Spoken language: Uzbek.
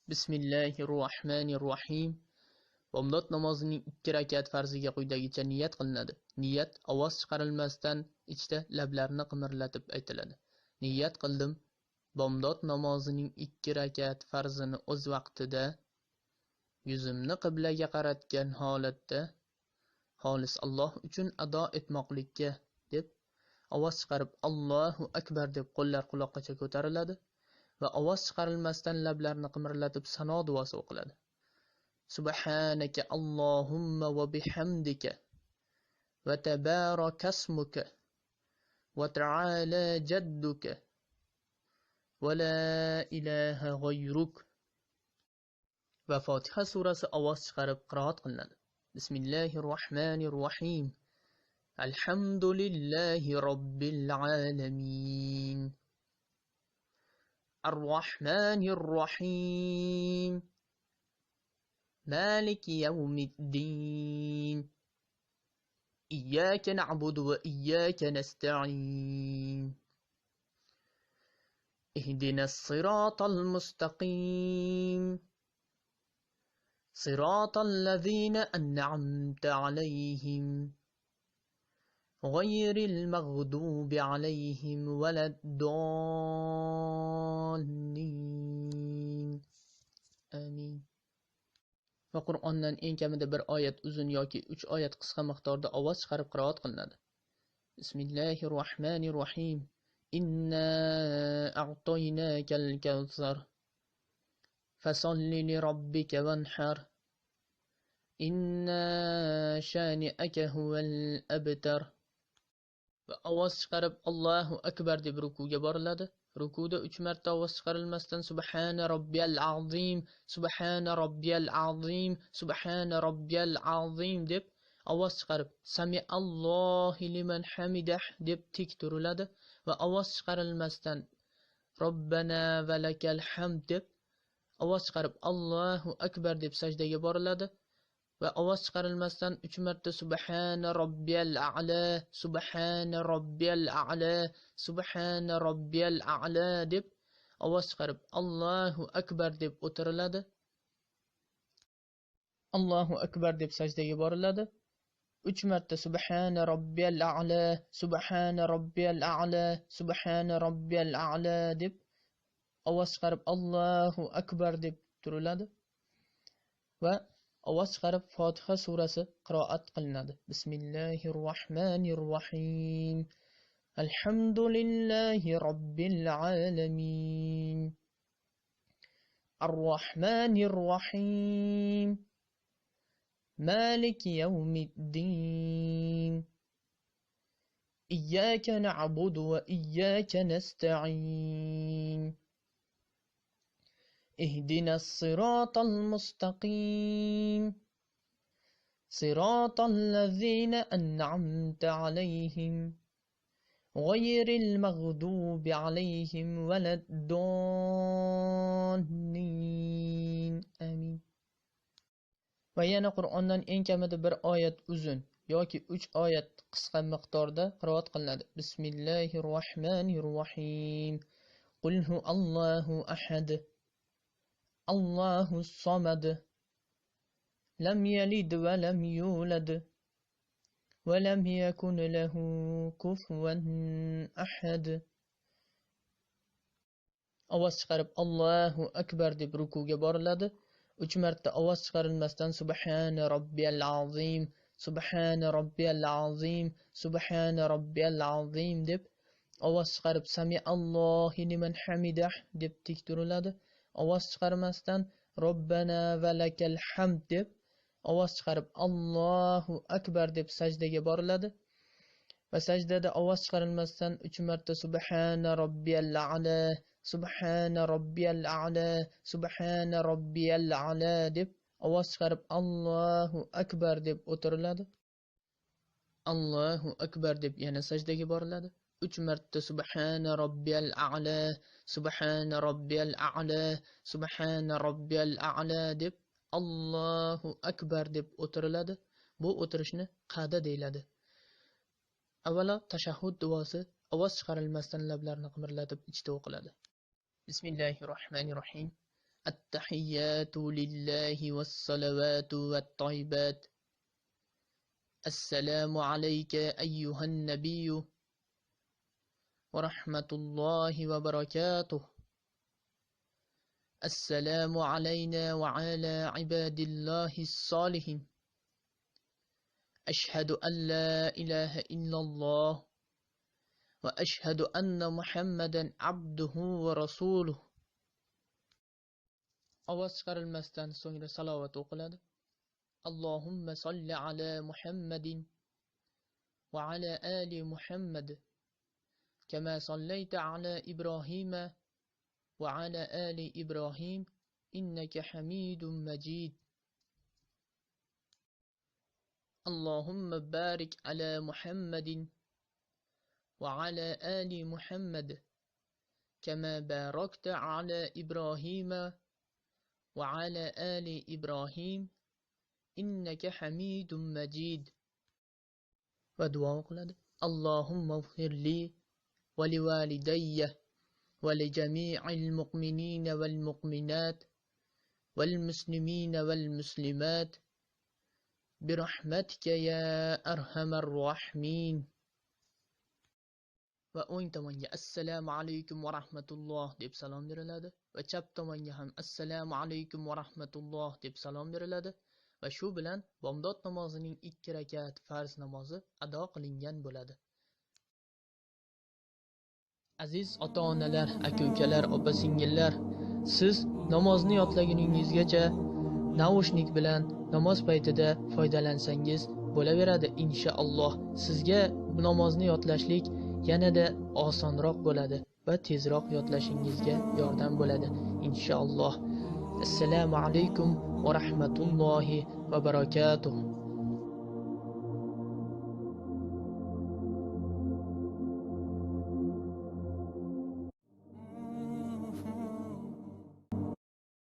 Bismillahirrohmanirrohim. Bomdod namozining 2 rakat farziga quyidagicha niyat qilinadi. Niyat ovoz chiqarilmasdan ichda lablarni qimirlatib aytiladi. Niyat qildim. Bomdod namozining 2 rakat farzini o'z vaqtida yuzimni qiblaga qaratgan holatda xolis Alloh uchun ado etmoqlikka deb ovoz chiqarib Allohu akbar deb qo'llar quloqqacha ko'tariladi va ovoz chiqarilmasdan lablarni qimirlatib sano duosi o'qiladi. Subhanaka Allohumma va bihamdika va tabarakasmuka va ta'ala jadduka va la ilaha g'ayruk. Va Fotiha surasi ovoz chiqarib qiroat qilinadi. Bismillahirrohmanirrohim. Alhamdulillahi robbil alamin. Ar-Rahmanir-Rahim. Maliki yawmiddin. Iyyaka na'budu wa iyyaka nasta'in. Ihdinas siratal mustaqim. Siratal ladzina an'amta 'alayhim. Ghayril maghdubi 'alayhim waladdallin. Amin. Va Qur'ondan eng kamida 1 oyat uzun yoki 3 oyat qisqa miqdorda ovoz chiqarib qiroat qilinadi. Bismillahirrohmanirrohim. Inna a'toynakal kawsar. Fasolli li robbika vanhar. Inna shani'aka huval abtar. Va ovoz chiqarib Allohu akbar deb rukuga boriladi. Rukuda 3 marta ovoz chiqarilmasdan Subhana robbiyal azim, Subhana robbiyal azim, Subhana robbiyal azim deb ovoz chiqarib Sami Allohi liman hamidah deb tik turiladi va ovoz chiqarilmasdan Robbana va lakal hamd deb ovoz chiqarib Allohu akbar deb sajdaga boriladi va ovoz chiqarilmasdan 3 marta Subhana robbiyal a'la, Subhana robbiyal a'la, Subhana robbiyal a'la deb ovoz chiqarib Allohu akbar deb o'tiriladi. Allohu akbar deb sajdaga boriladi. 3 marta Subhana robbiyal a'la, Subhana robbiyal a'la, Subhana robbiyal a'la deb ovoz chiqarib Allohu akbar deb turiladi va ovoz chiqarib Fotiha surasi qiroat qilinadi. Bismillahirrohmanirrohim. Alhamdulillahi robbil alamin. Ar-Rahmanir-Rahim. Maliki yawmiddin. Iyyaka na'budu wa iyyaka nasta'in. اهدنا الصراط المستقيم صراط الذين أنعمت عليهم غير المغضوب عليهم ولا الضالين آمين. Va yana Qur'ondan eng kamida 1 oyat uzun yoki 3 oyat qisqa miqdorda qiroat qilinadi. Bismillahirrohmanirrohim. Qul huvallohu ahad. Allahu samad. Lam yalid va lam yulad va lam yakun lahu kufuwan ahad. Ovoz chiqarib Allohu akbar deb rukuga boriladi. 3 marta ovoz chiqarilmasdan Subhana robbiyal azim, Subhana robbiyal azim, Subhana robbiyal azim deb ovoz chiqarib Sami Allohi liman hamidah deb tik turiladi. Ovoz chiqarmasdan Robbana va lakal hamd deb ovoz chiqarib Allohu akbar deb sajdaga boriladi va sajdada ovoz chiqarilmasdan 3 marta Subhana robbiyal a'la, Subhana robbiyal a'la, Subhana robbiyal a'la deb ovoz chiqarib Allohu akbar deb o'tiriladi. Allohu akbar deb yana sajdaga boriladi. 3 marta Subhana robbiyal a'la, Subhana robbiyal a'la, Subhana robbiyal a'la deb Allohu akbar deb o'tiriladi. Bu o'tirishni qada deyiladi. Avvalo tashahhud duosi ovoz chiqarilmasdan lablarni qimirlatib ichda o'qiladi. Bismillahirrohmanirrohim. التحيات لله والصلوات والطيبات. السلام عليك أيها النبي ورحمة الله وبركاته. السلام علينا وعلى عباد الله الصالحين. أشهد أن لا إله إلا الله وأشهد أن محمدا عبده ورسوله. Ovoz chiqarilmasdan so'ngra salovat o'qiladi. Allohumma solli ala Muhammadin va ala ali Muhammad kama sallaita ala Ibrohima va ala ali Ibrohim innaka Hamidum Majid. Allahumma barik ala Muhammadin wa ala ali Muhammad kama barakta ala Ibrahima wa ala ali Ibrahim innaka Hamidum Majid. Va duo qiladi. Allahumma ighfirli wa liwalidayya wa li jami'il mu'minina wal mu'minat wal muslimina wal muslimat birahmatika ya arhamar rahimin. Va o'ng tomonga assalomu alaykum va rahmatulloh deb salom beriladi va chap tomonga ham assalomu alaykum va rahmatulloh deb salom beriladi va shu bilan bomdod namozining 2 rakat farz namozi ado qilingan bo'ladi. Aziz ota-onalar, aka-ukalar, opa-singillar, siz namozni yodlaguningizgacha naushnik bilan namoz paytida foydalansangiz bo'laveradi inshaalloh. Sizga bu namozni yodlashlik yanada osonroq bo'ladi va tezroq yodlashingizga yordam bo'ladi inshaalloh. Assalomu alaykum va rahmatullohi va barakatuh.